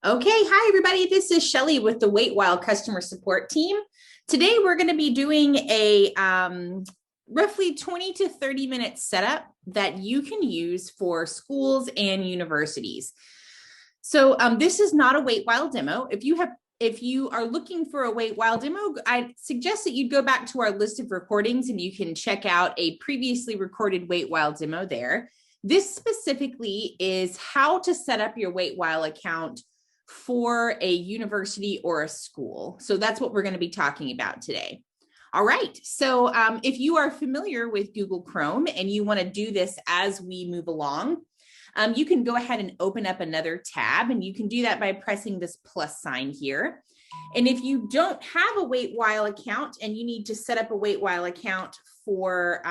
Okay, hi everybody. This is Shelly with the Waitwhile customer support team. Today we're going to be doing a roughly 20 to 30-minute setup that you can use for schools and universities. So this is not a Waitwhile demo. If you are looking for a Waitwhile demo, I suggest that you go back to our list of recordings and you can check out a previously recorded Waitwhile demo there. This specifically is how to set up your Waitwhile account for a university or a school. So that's what we're going to be talking about today. All right. So if you are familiar with Google Chrome and you want to do this as we move along, you can go ahead and open up another tab, and you can do that by pressing this plus sign here. And if you don't have a Waitwhile account and you need to set up a Waitwhile account for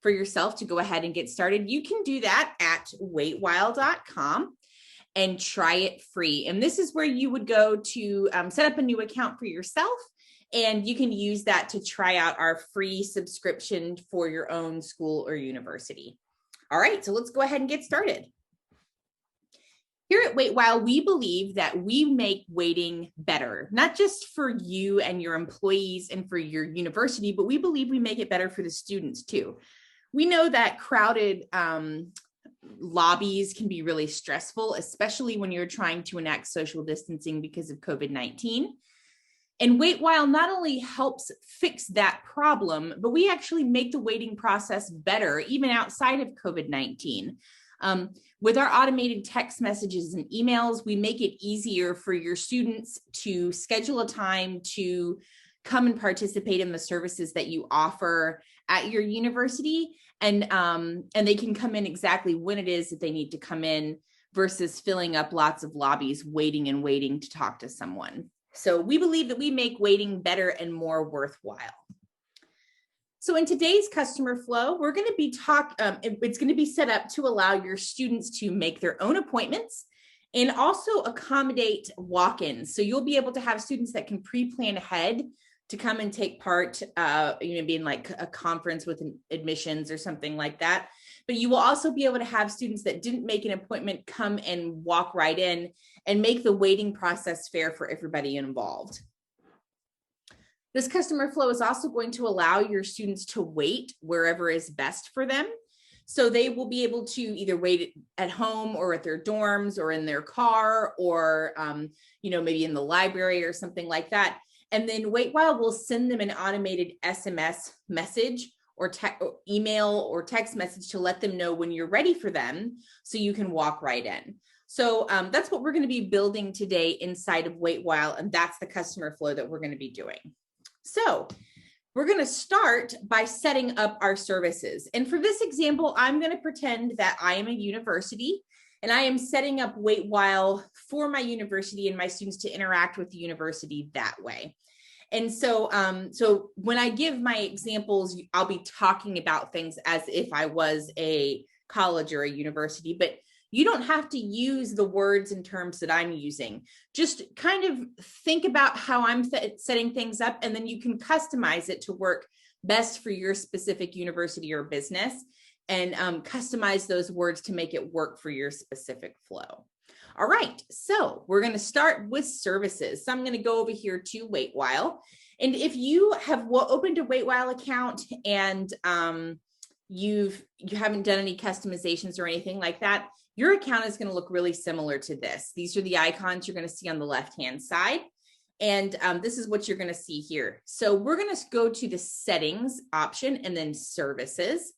yourself to go ahead and get started, you can do that at waitwhile.com. and try it free. And this is where you would go to set up a new account for yourself. And you can use that to try out our free subscription for your own school or university. All right, so let's go ahead and get started. Here at Waitwhile, we believe that we make waiting better, not just for you and your employees and for your university, but we believe we make it better for the students too. We know that crowded lobbies can be really stressful, especially when you're trying to enact social distancing because of COVID-19. And Waitwhile not only helps fix that problem, but we actually make the waiting process better, even outside of COVID-19. With our automated text messages and emails, we make it easier for your students to schedule a time to come and participate in the services that you offer at your university. And they can come in exactly when it is that they need to come in versus filling up lots of lobbies, waiting to talk to someone. So we believe that we make waiting better and more worthwhile. So in today's customer flow, we're going to be it's going to be set up to allow your students to make their own appointments and also accommodate walk-ins. So you'll be able to have students that can pre-plan ahead to come and take part, being like a conference with admissions or something like that. But you will also be able to have students that didn't make an appointment come and walk right in and make the waiting process fair for everybody involved. This customer flow is also going to allow your students to wait wherever is best for them. So they will be able to either wait at home or at their dorms or in their car or, maybe in the library or something like that. And then Waitwhile will send them an automated SMS message or email or text message to let them know when you're ready for them so you can walk right in. So that's what we're going to be building today inside of Waitwhile, and that's the customer flow that we're going to be doing. So we're going to start by setting up our services. And for this example, I'm going to pretend that I am a university and I am setting up Waitwhile for my university and my students to interact with the university that way. And so, when I give my examples, I'll be talking about things as if I was a college or a university, but you don't have to use the words and terms that I'm using. Just kind of think about how I'm setting things up, and then you can customize it to work best for your specific university or business, and customize those words to make it work for your specific flow. All right, so we're going to start with services. So I'm going to go over here to Waitwhile. And if you have opened a Waitwhile account and you haven't done any customizations or anything like that, your account is going to look really similar to this. These are the icons you're going to see on the left-hand side. And this is what you're going to see here. So we're going to go to the settings option and then services.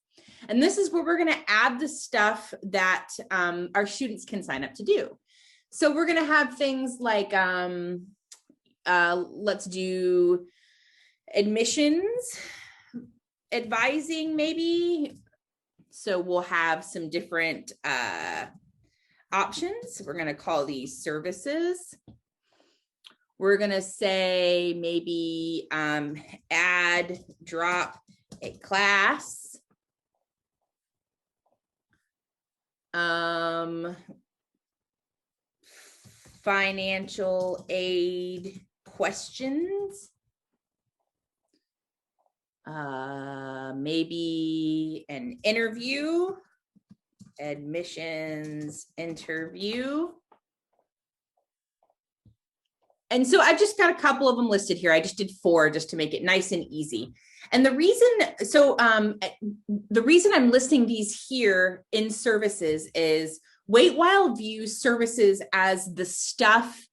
And this is where we're going to add the stuff that our students can sign up to do. So we're going to have things like, let's do admissions, advising maybe. So we'll have some different options. We're going to call these services. We're going to say maybe add, drop a class. Financial aid questions, maybe an interview, admissions interview, And so I've just got a couple of them listed here. I just did 4 just to make it nice and easy. And the reason I'm listing these here in services is Waitwhile views services as the stuff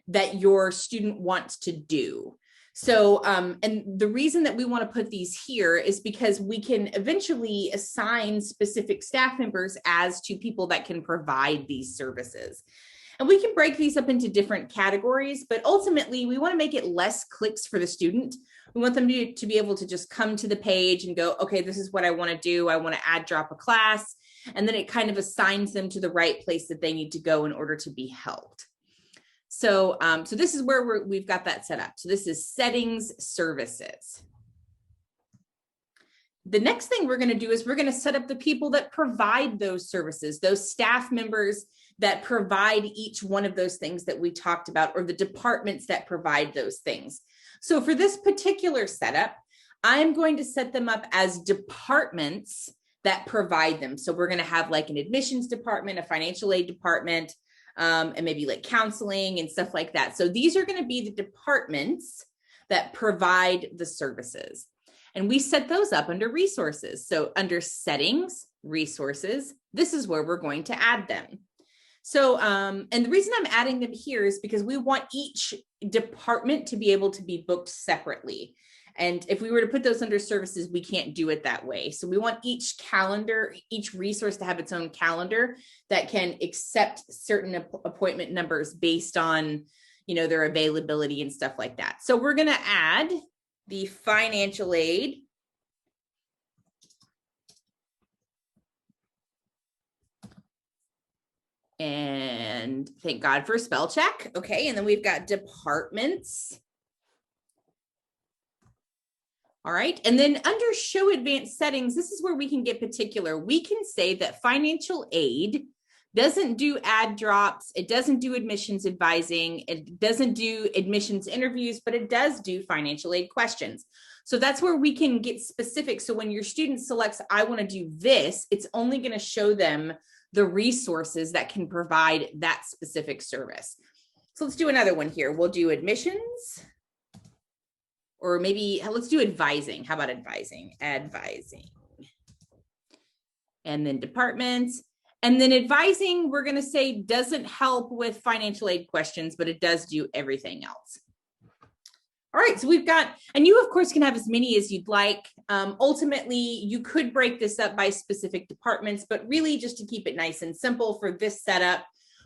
that your student wants to do. So, and the reason that we want to put these here is because we can eventually assign specific staff members as to people that can provide these services. And we can break these up into different categories, but ultimately we want to make it less clicks for the student. We want them to be able to just come to the page and go, okay, this is what I want to do. I want to add, drop a class. And then it kind of assigns them to the right place that they need to go in order to be helped. So, so this is where we've got that set up. So this is settings, services. The next thing we're going to do is we're going to set up the people that provide those services, those staff members that provide each one of those things that we talked about, or the departments that provide those things. So for this particular setup, I'm going to set them up as departments that provide them. So we're going to have like an admissions department, a financial aid department, and maybe like counseling and stuff like that. So these are going to be the departments that provide the services. And we set those up under resources. So under settings, resources, this is where we're going to add them. So, and the reason I'm adding them here is because we want each department to be able to be booked separately. And if we were to put those under services, we can't do it that way. So we want each calendar, each resource to have its own calendar that can accept certain appointment numbers based on, you know, their availability and stuff like that. So we're going to add the financial aid. And thank God for spell check. Okay. And then we've got departments. All right. And then under show advanced settings, this is where we can get particular. We can say that financial aid doesn't do ad drops. It doesn't do admissions advising. It doesn't do admissions interviews, but it does do financial aid questions. So that's where we can get specific. So when your student selects, I want to do this, it's only going to show them the resources that can provide that specific service. So let's do another one here. We'll do admissions, or maybe let's do advising. How about advising? Advising. And then departments. And then advising, we're going to say doesn't help with financial aid questions, but it does do everything else. All right, so we've got, and you of course can have as many as you'd like. Ultimately, you could break this up by specific departments, but really just to keep it nice and simple for this setup,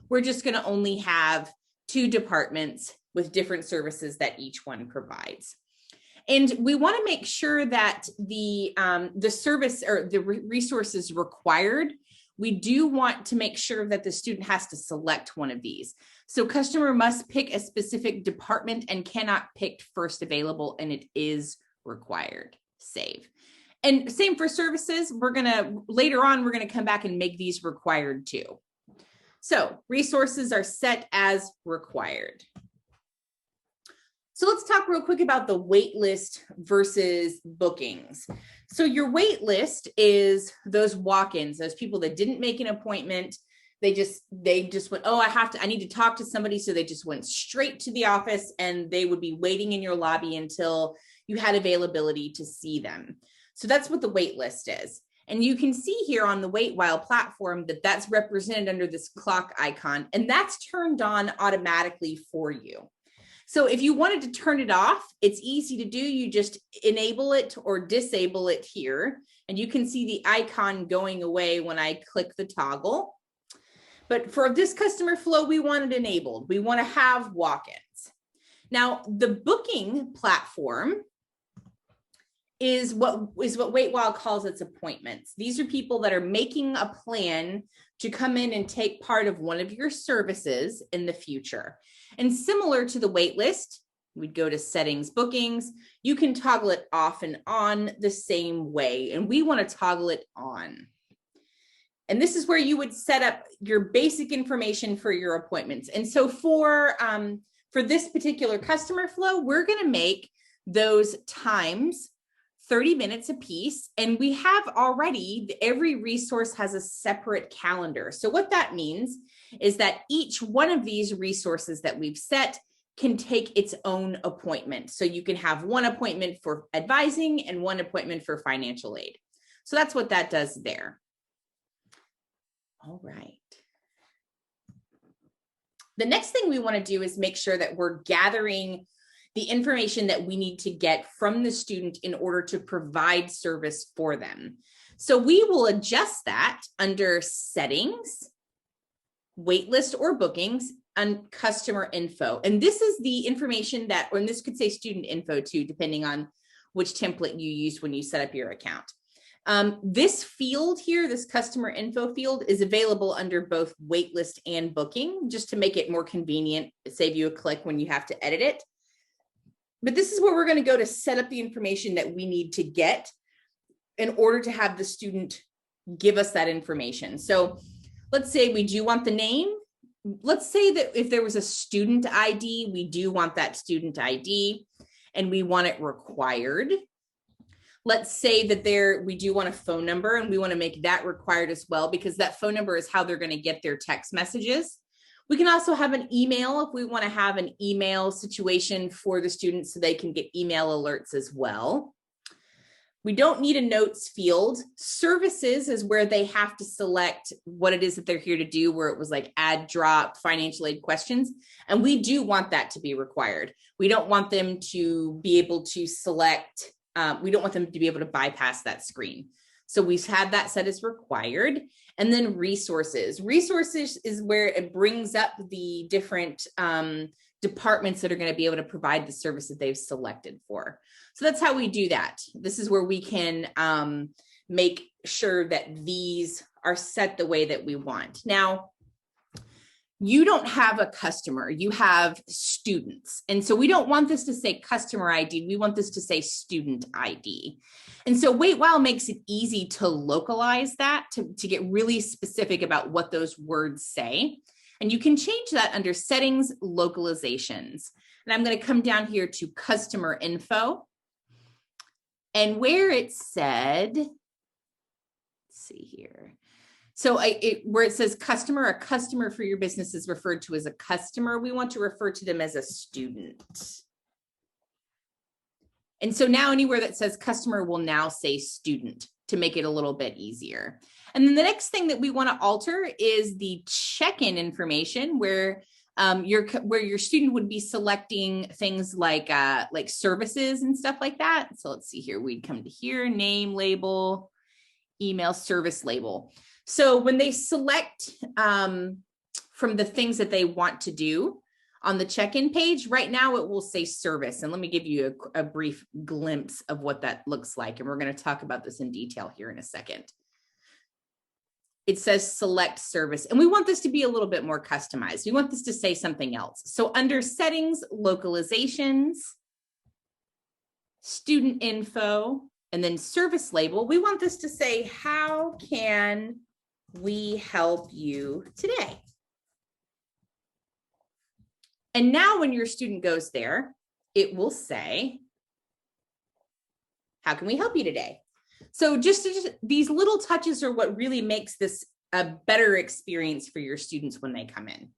we're just going to only have 2 departments with different services that each one provides. And we want to make sure that the service or the resources required, we do want to make sure that the student has to select one of these. So customer must pick a specific department and cannot pick first available, and it is required. Save. And same for services. Later on, we're going to come back and make these required too. So resources are set as required. So let's talk real quick about the wait list versus bookings. So your wait list is those walk-ins, those people that didn't make an appointment. They just went, oh, I need to talk to somebody. So they just went straight to the office and they would be waiting in your lobby until you had availability to see them. So that's what the wait list is. And you can see here on the Waitwhile platform that that's represented under this clock icon, and that's turned on automatically for you. So if you wanted to turn it off, it's easy to do. You just enable it or disable it here, and you can see the icon going away when I click the toggle. But for this customer flow, we want it enabled. We want to have walk-ins. Now, the booking platform is what Waitwhile calls its appointments. These are people that are making a plan to come in and take part of one of your services in the future. And similar to the wait list, we'd go to settings, bookings. You can toggle it off and on the same way, and we want to toggle it on. And this is where you would set up your basic information for your appointments. And so for this particular customer flow, we're going to make those times 30 minutes a piece. And we have already, every resource has a separate calendar. So what that means is that each one of these resources that we've set can take its own appointment. So you can have one appointment for advising and one appointment for financial aid. So that's what that does there. All right. The next thing we want to do is make sure that we're gathering the information that we need to get from the student in order to provide service for them. So we will adjust that under settings, waitlist or bookings, and customer info. And this is the information that, or this could say student info too, depending on which template you use when you set up your account. This field here, this customer info field, is available under both waitlist and booking, just to make it more convenient, save you a click when you have to edit it. But this is where we're going to go to set up the information that we need to get in order to have the student give us that information. So let's say we do want the name. Let's say that if there was a student ID, we do want that student ID and we want it required. Let's say that we do want a phone number and we want to make that required as well, because that phone number is how they're going to get their text messages. We can also have an email if we want to have an email situation for the students so they can get email alerts as well. We don't need a notes field. Services is where they have to select what it is that they're here to do, where it was like add, drop, financial aid questions. And we do want that to be required. We don't want them to be able to select, we don't want them to be able to bypass that screen. So we've had that set as required. And then resources. Resources is where it brings up the different departments that are going to be able to provide the service that they've selected for. So that's how we do that. This is where we can make sure that these are set the way that we want. Now, you don't have a customer, you have students. And so we don't want this to say customer ID, we want this to say student ID. And so Waitwhile makes it easy to localize that, to get really specific about what those words say. And you can change that under settings, localizations. And I'm going to come down here to customer info. And where it said, let's see here. So where it says customer, a customer for your business is referred to as a customer. We want to refer to them as a student. And so now anywhere that says customer will now say student to make it a little bit easier. And then the next thing that we want to alter is the check-in information where your student would be selecting things like services and stuff like that. So let's see here. We'd come to here, name label, email service label. So when they select from the things that they want to do on the check-in page, right now it will say service. And let me give you a brief glimpse of what that looks like. And we're going to talk about this in detail here in a second. It says select service. And we want this to be a little bit more customized. We want this to say something else. So under settings, localizations, student info, and then service label, we want this to say, how can we help you today? And now when your student goes there, it will say, how can we help you today? So just these little touches are what really makes this a better experience for your students when they come in.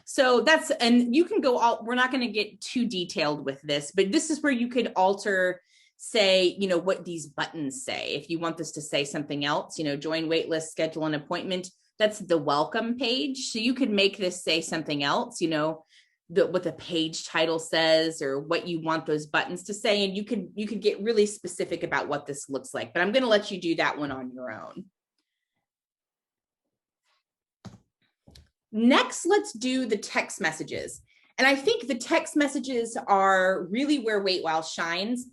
So and you can go we're not going to get too detailed with this, but this is where you could alter, say, what these buttons say. If you want this to say something else, join waitlist, schedule an appointment, that's the welcome page. So you could make this say something else, what the page title says or what you want those buttons to say. And you could get really specific about what this looks like, but I'm going to let you do that one on your own. Next, let's do the text messages. And I think the text messages are really where Waitwhile shines.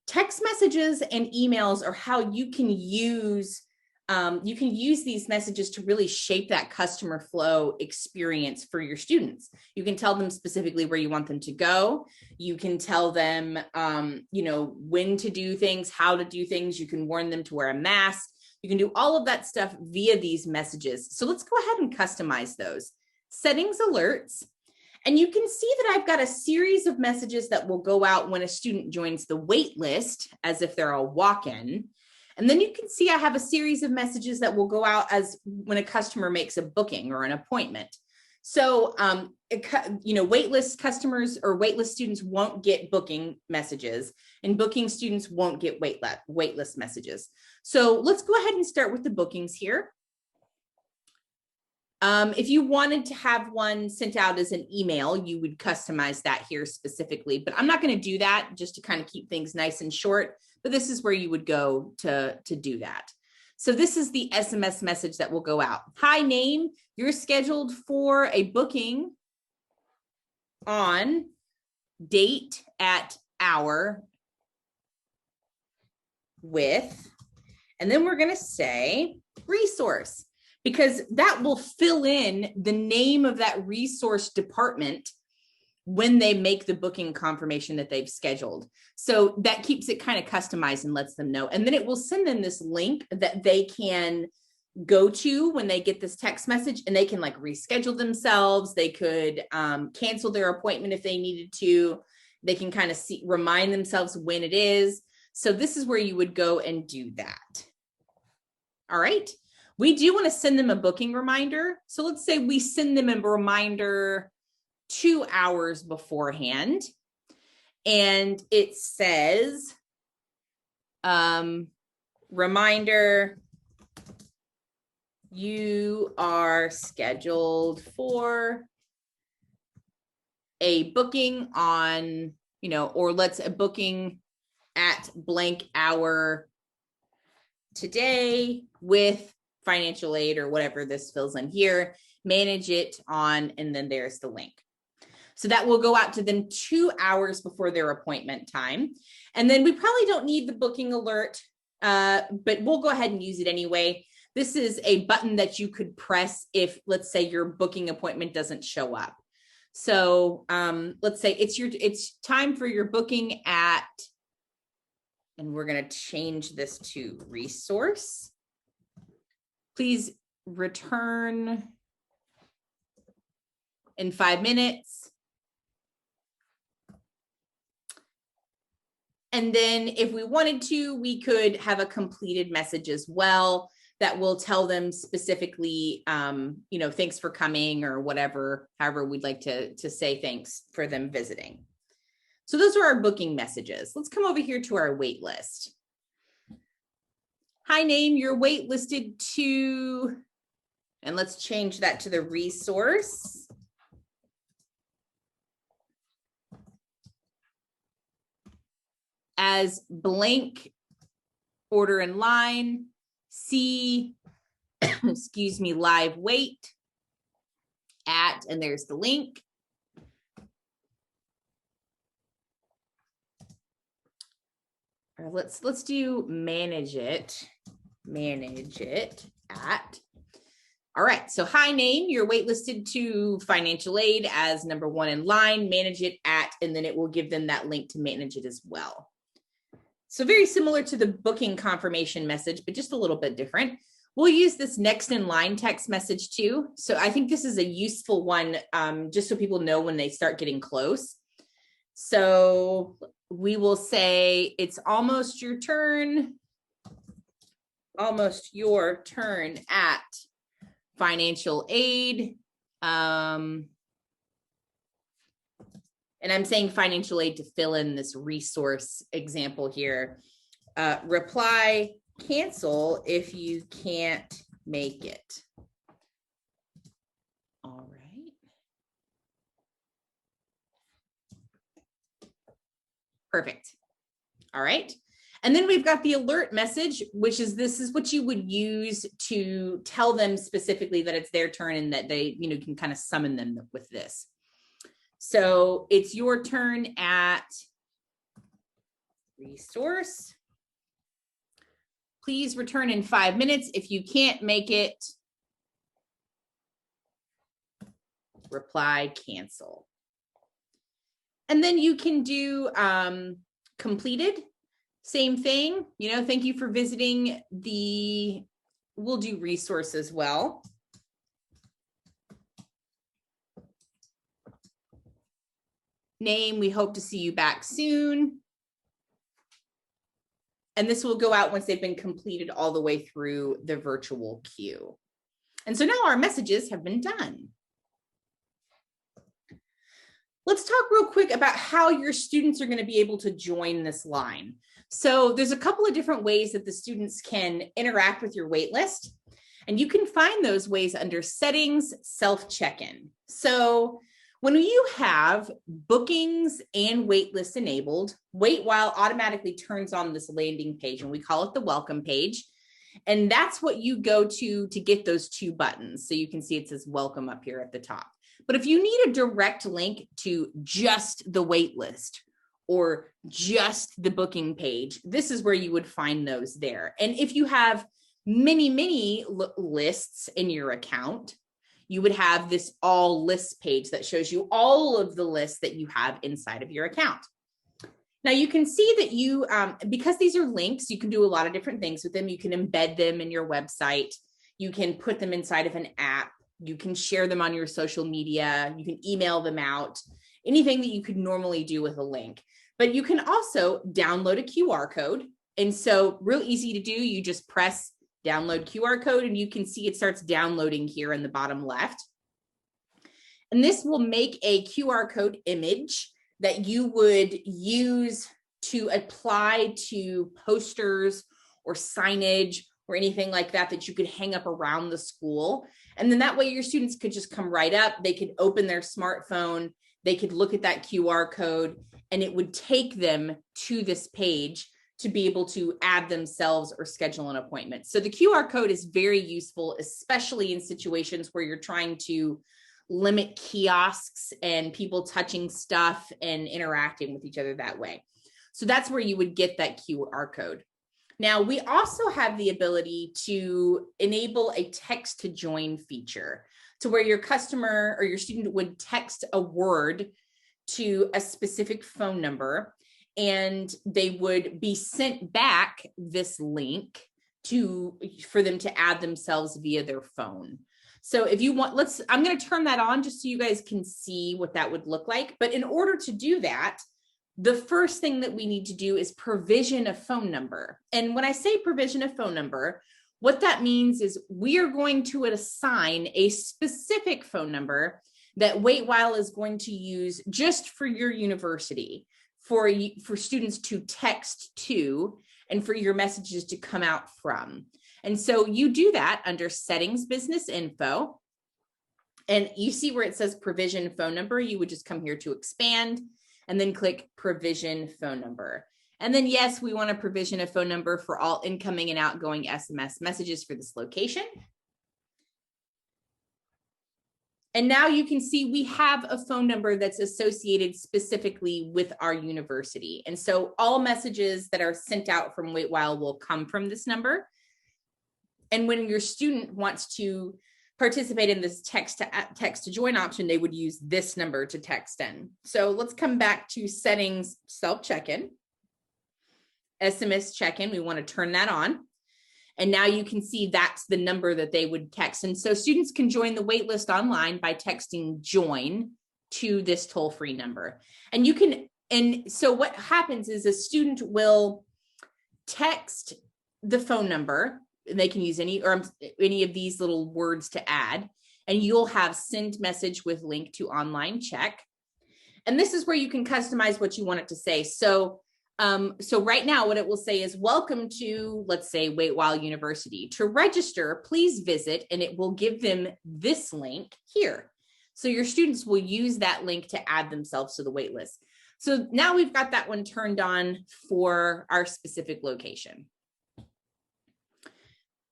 Text messages and emails are how you can use these messages to really shape that customer flow experience for your students. You can tell them specifically where you want them to go. You can tell them, when to do things, how to do things. You can warn them to wear a mask. You can do all of that stuff via these messages. So let's go ahead and customize those. Settings alerts. And you can see that I've got a series of messages that will go out when a student joins the wait list as if they're a walk-in. And then you can see I have a series of messages that will go out as when a customer makes a booking or an appointment. So, waitlist customers or waitlist students won't get booking messages, and booking students won't get waitlist messages. So let's go ahead and start with the bookings here. If you wanted to have one sent out as an email, you would customize that here specifically, but I'm not going to do that, just to kind of keep things nice and short, but this is where you would go to do that. So this is the SMS message that will go out. Hi, name, you're scheduled for a booking on date at hour with, and then we're going to say resource, because that will fill in the name of that resource department when they make the booking confirmation that they've scheduled. So that keeps it kind of customized and lets them know. And then it will send them this link that they can go to when they get this text message, and they can like reschedule themselves. They could cancel their appointment if they needed to. They can kind of remind themselves when it is. So this is where you would go and do that. All right. We do want to send them a booking reminder. So let's say we send them a reminder 2 hours beforehand, and it says, reminder, you are scheduled for a booking on, or a booking at blank hour today with financial aid or whatever this fills in here, manage it on, and then there's the link. So that will go out to them 2 hours before their appointment time. And then we probably don't need the booking alert, but we'll go ahead and use it anyway. This is a button that you could press if, let's say, your booking appointment doesn't show up. So let's say it's time for your booking at, and we're going to change this to resource. Please return in 5 minutes. And then if we wanted to, we could have a completed message as well that will tell them specifically, thanks for coming or whatever, however we'd like to say thanks for them visiting. So those are our booking messages. Let's come over here to our wait list. Hi, name, you're waitlisted to, and let's change that to the resource. As blank order in line, see, live wait at, and there's the link. Or let's do manage it at. All right, so hi, name, you're waitlisted to financial aid as number 1 in line, manage it at, and then it will give them that link to manage it as well. So very similar to the booking confirmation message, but just a little bit different. We'll use this next in line text message too. So I think this is a useful one, just so people know when they start getting close. So we will say, it's almost your turn at financial aid. And I'm saying financial aid to fill in this resource example here. Reply, cancel if you can't make it. All right. Perfect. All right. And then we've got the alert message, which is, this is what you would use to tell them specifically that it's their turn and that they, can kind of summon them with this. So it's your turn at resource. Please return in 5 minutes. If you can't make it, reply cancel. And then you can do completed. Same thing, thank you for visiting we'll do resource as well. Name, we hope to see you back soon. And this will go out once they've been completed all the way through the virtual queue. And so now our messages have been done. Let's talk real quick about how your students are going to be able to join this line. So there's a couple of different ways that the students can interact with your waitlist, and you can find those ways under settings, self-check-in. So when you have bookings and waitlist enabled, Waitwhile automatically turns on this landing page, and we call it the welcome page. And that's what you go to get those two buttons. So you can see it says welcome up here at the top. But if you need a direct link to just the wait list or just the booking page, this is where you would find those there. And if you have many lists in your account, you would have this all lists page that shows you all of the lists that you have inside of your account. Now you can see that you, because these are links, you can do a lot of different things with them. You can embed them in your website. You can put them inside of an app. You can share them on your social media. You can email them out, anything that you could normally do with a link. But you can also download a QR code. And so real easy to do, you just press download QR code and you can see it starts downloading here in the bottom left. And this will make a QR code image that you would use to apply to posters or signage or anything like that, that you could hang up around the school. And then that way your students could just come right up. They could open their smartphone. They could look at that QR code and it would take them to this page to be able to add themselves or schedule an appointment. So the QR code is very useful, especially in situations where you're trying to limit kiosks and people touching stuff and interacting with each other that way. So that's where you would get that QR code. Now, we also have the ability to enable a text to join feature to where your customer or your student would text a word to a specific phone number and they would be sent back this link for them to add themselves via their phone. So if you want, I'm going to turn that on just so you guys can see what that would look like. But in order to do that, the first thing that we need to do is provision a phone number. And when I say provision a phone number, what that means is we are going to assign a specific phone number that Waitwhile is going to use just for your university, for students to text to, and for your messages to come out from. And so you do that under settings, business info, and you see where it says provision phone number. You would just come here to expand and then click provision phone number. And then yes, we want to provision a phone number for all incoming and outgoing SMS messages for this location. And now you can see we have a phone number that's associated specifically with our university. And so all messages that are sent out from Waitwhile will come from this number. And when your student wants to participate in this text to join option, they would use this number to text in. So let's come back to settings, self check-in, SMS check-in. We want to turn that on. And now you can see that's the number that they would text. And so students can join the waitlist online by texting join to this toll-free number. And you can, and so what happens is a student will text the phone number. They can use any of these little words to add, and you'll have send message with link to online check. And this is where you can customize what you want it to say. So right now what it will say is welcome to, let's say, Waitwhile University. To register, please visit, and it will give them this link here. So your students will use that link to add themselves to the wait list. So now we've got that one turned on for our specific location.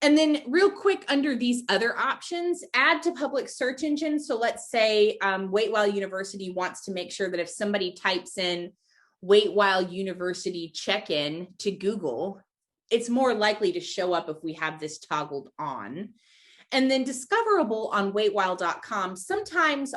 And then real quick under these other options, add to public search engine. So let's say Waitwhile University wants to make sure that if somebody types in Waitwhile University check-in to Google, it's more likely to show up if we have this toggled on. And then discoverable on waitwhile.com. Sometimes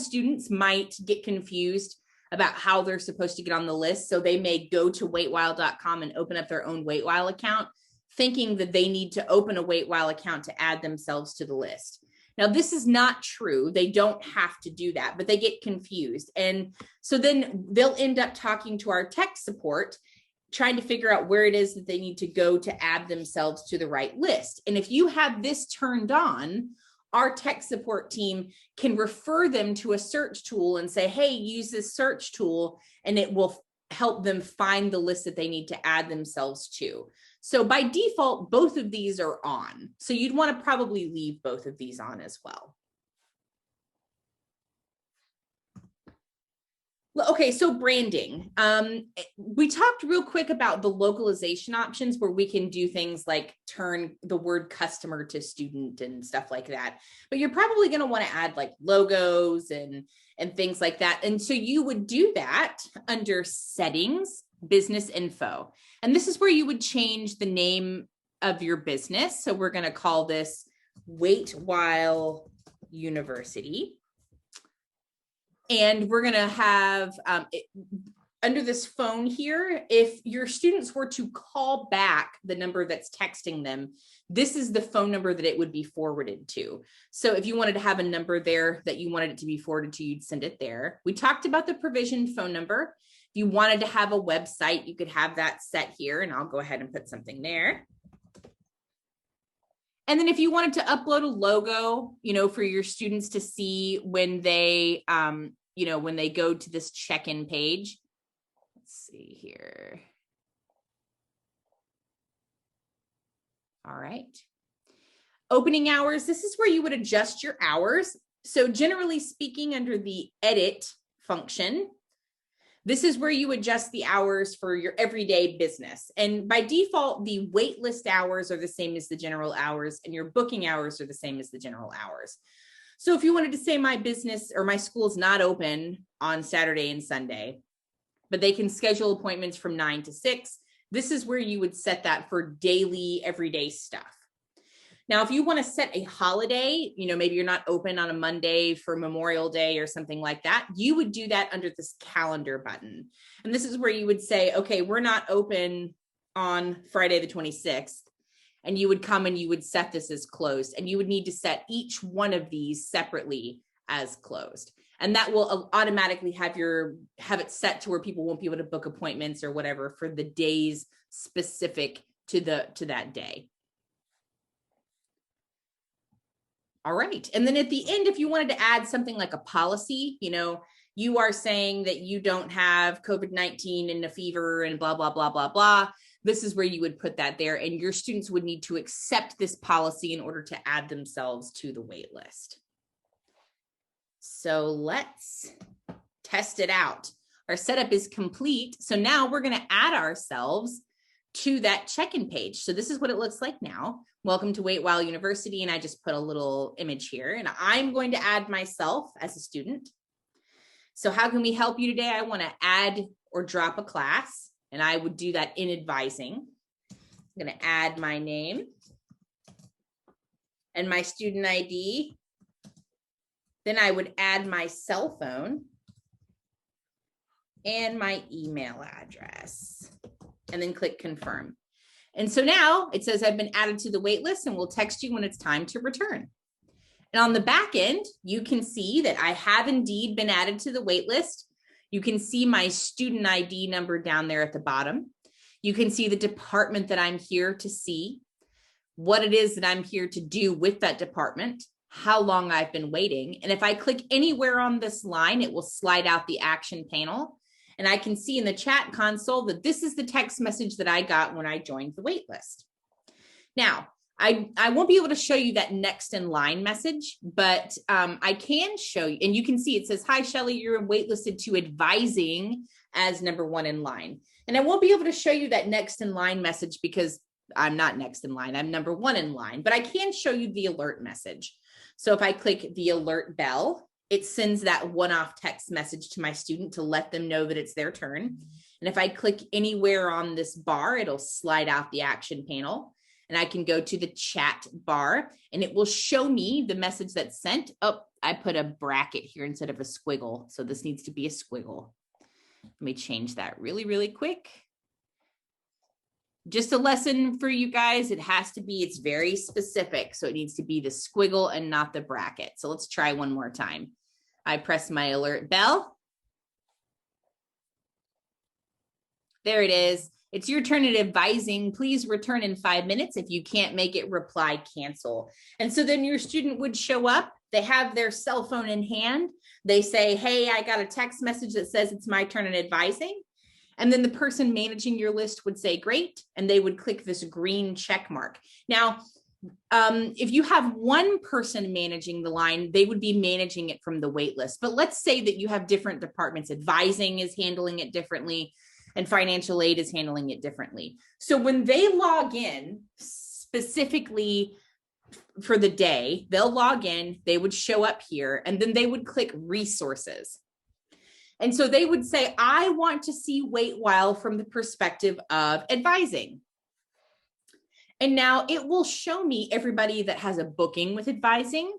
students might get confused about how they're supposed to get on the list. So they may go to waitwhile.com and open up their own Waitwhile account, thinking that they need to open a Waitwhile account to add themselves to the list. Now, this is not true. They don't have to do that, but they get confused. And so then they'll end up talking to our tech support, trying to figure out where it is that they need to go to add themselves to the right list. And if you have this turned on, our tech support team can refer them to a search tool and say, hey, use this search tool, and it will help them find the list that they need to add themselves to. So by default, both of these are on. So you'd want to probably leave both of these on as well. Okay, so branding. We talked real quick about the localization options where we can do things like turn the word customer to student and stuff like that. But you're probably going to want to add like logos and things like that. And so you would do that under settings, business info. And this is where you would change the name of your business. So we're going to call this Waitwhile University. And we're going to have, under this phone here, if your students were to call back the number that's texting them, this is the phone number that it would be forwarded to. So if you wanted to have a number there that you wanted it to be forwarded to, you'd send it there. We talked about the provisioned phone number. If you wanted to have a website, you could have that set here, and I'll go ahead and put something there. And then if you wanted to upload a logo, for your students to see when they, when they go to this check-in page. Let's see here. All right. Opening hours. This is where you would adjust your hours. So generally speaking, under the edit function, this is where you adjust the hours for your everyday business. And by default, the waitlist hours are the same as the general hours, and your booking hours are the same as the general hours. So if you wanted to say my business or my school is not open on Saturday and Sunday, but they can schedule appointments from 9 to 6, this is where you would set that for daily, everyday stuff. Now, if you want to set a holiday, maybe you're not open on a Monday for Memorial Day or something like that, you would do that under this calendar button. And this is where you would say, okay, we're not open on Friday the 26th. And you would come and you would set this as closed. And you would need to set each one of these separately as closed. And that will automatically have it set to where people won't be able to book appointments or whatever for the days specific to that day. All right. And then at the end, if you wanted to add something like a policy, you are saying that you don't have COVID-19 and a fever and blah, blah, blah, blah, blah. This is where you would put that there. And your students would need to accept this policy in order to add themselves to the wait list. So let's test it out. Our setup is complete. So now we're going to add ourselves to that check-in page. So this is what it looks like now. Welcome to Waitwhile University. And I just put a little image here, and I'm going to add myself as a student. So how can we help you today? I want to add or drop a class, and I would do that in advising. I'm going to add my name and my student ID. Then I would add my cell phone and my email address, and then click confirm. And so now it says I've been added to the wait list, and we'll text you when it's time to return. And on the back end, you can see that I have indeed been added to the wait list. You can see my student ID number down there at the bottom. You can see the department that I'm here to see, what it is that I'm here to do with that department, how long I've been waiting. And if I click anywhere on this line, it will slide out the action panel. And I can see in the chat console that this is the text message that I got when I joined the wait list. Now, I won't be able to show you that next in line message, but I can show you, and you can see it says, hi, Shelly, you're waitlisted to advising as number 1 in line. And I won't be able to show you that next in line message because I'm not next in line, I'm number 1 in line, but I can show you the alert message. So if I click the alert bell, it sends that one-off text message to my student to let them know that it's their turn. And if I click anywhere on this bar, it'll slide out the action panel, and I can go to the chat bar, and it will show me the message that's sent. Oh, I put a bracket here instead of a squiggle. So this needs to be a squiggle. Let me change that really, really quick. Just a lesson for you guys. It's very specific. So it needs to be the squiggle and not the bracket. So let's try one more time. I press my alert bell. There it is. It's your turn at advising. Please return in 5 minutes. If you can't make it, reply cancel. And so then your student would show up. They have their cell phone in hand. They say, hey, I got a text message that says it's my turn at advising. And then the person managing your list would say, great. And they would click this green check mark. Now, if you have one person managing the line, they would be managing it from the wait list. But let's say that you have different departments. Advising is handling it differently, and financial aid is handling it differently. So when they log in specifically for the day, they'll log in, they would show up here, and then they would click resources. And so they would say, I want to see Waitwhile from the perspective of advising. And now it will show me everybody that has a booking with advising,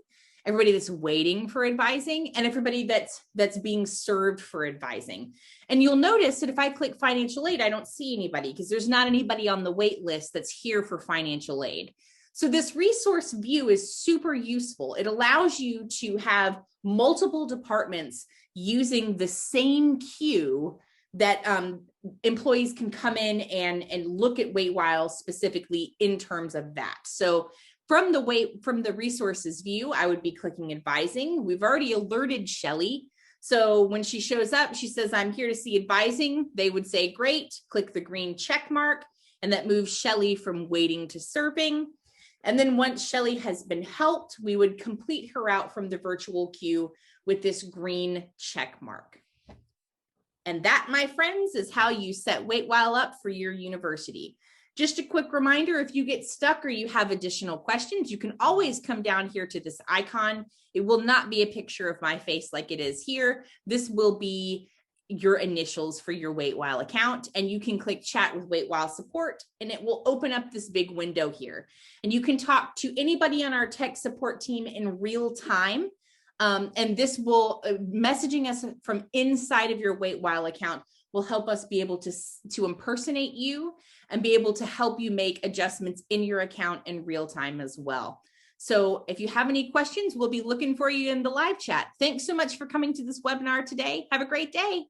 everybody that's waiting for advising, and everybody that's being served for advising. And you'll notice that if I click financial aid, I don't see anybody because there's not anybody on the wait list that's here for financial aid. So this resource view is super useful. It allows you to have multiple departments using the same queue that employees can come in and look at Waitwhile specifically in terms of that. So from the resources view, I would be clicking advising. We've already alerted Shelly. So when she shows up, she says, I'm here to see advising. They would say, great, click the green check mark, and that moves Shelly from waiting to serving. And then once Shelly has been helped, we would complete her out from the virtual queue with this green check mark. And that, my friends, is how you set Waitwhile up for your university. Just a quick reminder, if you get stuck or you have additional questions, you can always come down here to this icon. It will not be a picture of my face like it is here. This will be your initials for your Waitwhile account, and you can click chat with Waitwhile support, and it will open up this big window here. And you can talk to anybody on our tech support team in real time. And this will, messaging us from inside of your Waitwhile account will help us be able to impersonate you and be able to help you make adjustments in your account in real time as well. So if you have any questions, we'll be looking for you in the live chat. Thanks so much for coming to this webinar today. Have a great day.